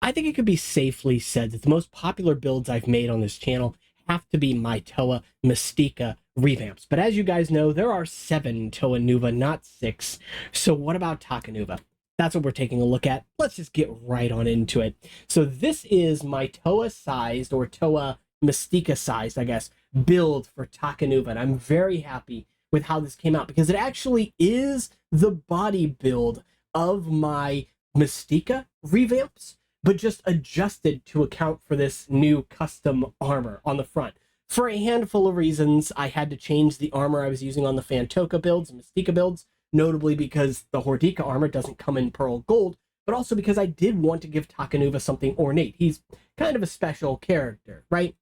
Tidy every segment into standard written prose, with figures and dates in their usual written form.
I think it could be safely said that the most popular builds I've made on this channel have to be my Toa Mystica revamps. But as you guys know, there are 7 Takanuva, not 6. So what about Takanuva? That's what we're taking a look at. Let's just get right on into it. So this is my Toa sized, or Toa Mystica sized, I guess, build for Takanuva. And I'm very happy with how this came out because it actually is the body build of my Mystica revamps, but just adjusted to account for this new custom armor on the front. For a handful of reasons, I had to change the armor I was using on the Fantoka builds and Mystica builds, notably because the Hordika armor doesn't come in pearl gold, but also because I did want to give Takanuva something ornate. He's kind of a special character, right?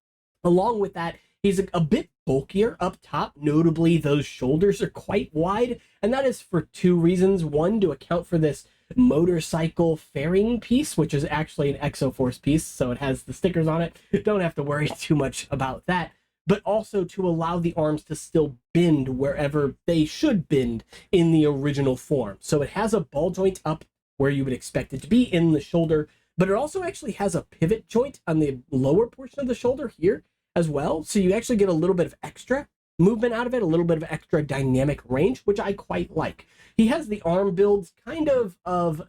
Along with that, he's a bit bulkier up top. Notably, those shoulders are quite wide, and that is for 2 reasons. One, to account for this motorcycle fairing piece, which is actually an Exoforce piece, so it has the stickers on it. Don't have to worry too much about that. But also to allow the arms to still bend wherever they should bend in the original form. So it has a ball joint up where you would expect it to be in the shoulder, but it also actually has a pivot joint on the lower portion of the shoulder here as well. So you actually get a little bit of extra movement out of it, a little bit of extra dynamic range, which I quite like. He has the arm builds kind of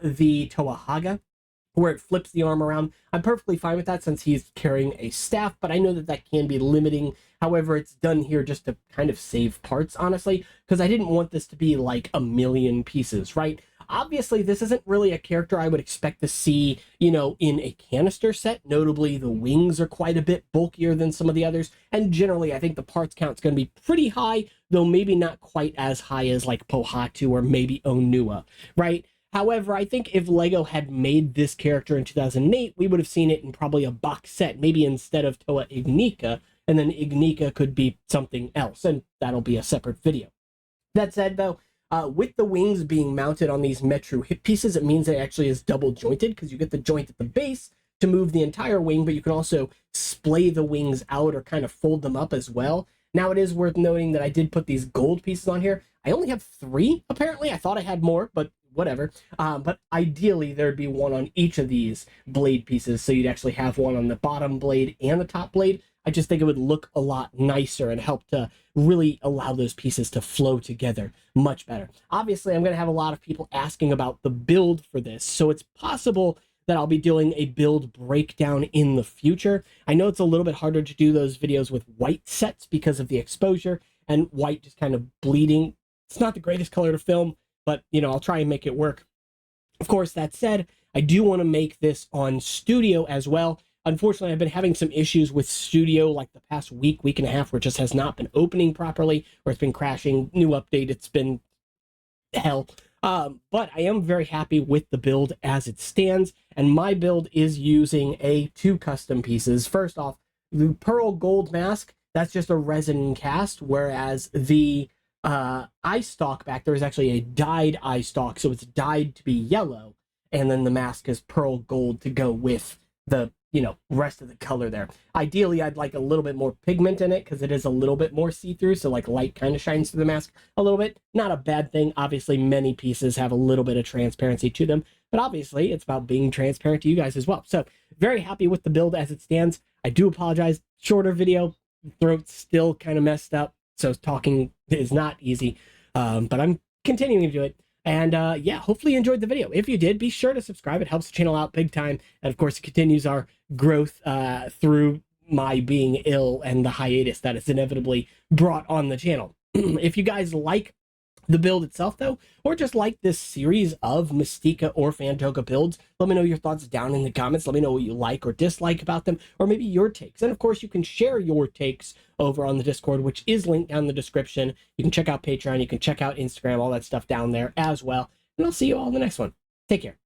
the Toahaga, where it flips the arm around. I'm perfectly fine with that since he's carrying a staff, but I know that that can be limiting. However, it's done here just to kind of save parts, honestly, because I didn't want this to be like a million pieces, right? Obviously, this isn't really a character I would expect to see, you know, in a canister set. Notably, the wings are quite a bit bulkier than some of the others. And generally, I think the parts count's going to be pretty high, though maybe not quite as high as like Pohatu or maybe Onua, right? However, I think if LEGO had made this character in 2008, we would have seen it in probably a box set, maybe instead of Toa Ignika, and then Ignika could be something else, and that'll be a separate video. That said, though, with the wings being mounted on these Metru hip pieces, it means it actually is double jointed because you get the joint at the base to move the entire wing, but you can also splay the wings out or kind of fold them up as well. Now, it is worth noting that I did put these gold pieces on here. I only have 3, apparently. I thought I had more, but whatever. But ideally, there'd be 1 on each of these blade pieces, so you'd actually have 1 on the bottom blade and the top blade. I just think it would look a lot nicer and help to really allow those pieces to flow together much better. Obviously, I'm going to have a lot of people asking about the build for this, so it's possible that I'll be doing a build breakdown in the future. I know it's a little bit harder to do those videos with white sets because of the exposure and white just kind of bleeding. It's not the greatest color to film, but, you know, I'll try and make it work. Of course, that said, I do want to make this on Studio as well. Unfortunately, I've been having some issues with Studio like the past week and a half, where it just has not been opening properly, or it's been crashing. New update, it's been hell. But I am very happy with the build as it stands, and my build is using 2 custom pieces. First off, the Pearl Gold mask, that's just a resin cast, whereas the eye stalk back there is actually a dyed eye stalk, so it's dyed to be yellow, and then the mask is pearl gold to go with the, you know, rest of the color there. Ideally, I'd like a little bit more pigment in it because it is a little bit more see-through, so like light kind of shines through the mask a little bit. Not a bad thing. Obviously, many pieces have a little bit of transparency to them, but obviously it's about being transparent to you guys as well. So very happy with the build as it stands. I do apologize. Shorter video, throat's still kind of messed up, so talking is not easy, but I'm continuing to do it. And yeah, hopefully you enjoyed the video. If you did, be sure to subscribe. It helps the channel out big time. And of course, it continues our growth through my being ill and the hiatus that is inevitably brought on the channel. If you guys like the build itself, though, or just like this series of Mystica or Fantoka builds, let me know your thoughts down in the comments. Let me know what you like or dislike about them, or maybe your takes. And of course, you can share your takes over on the Discord, which is linked down in the description. You can check out Patreon, you can check out Instagram, all that stuff down there as well. And I'll see you all in the next one. Take care.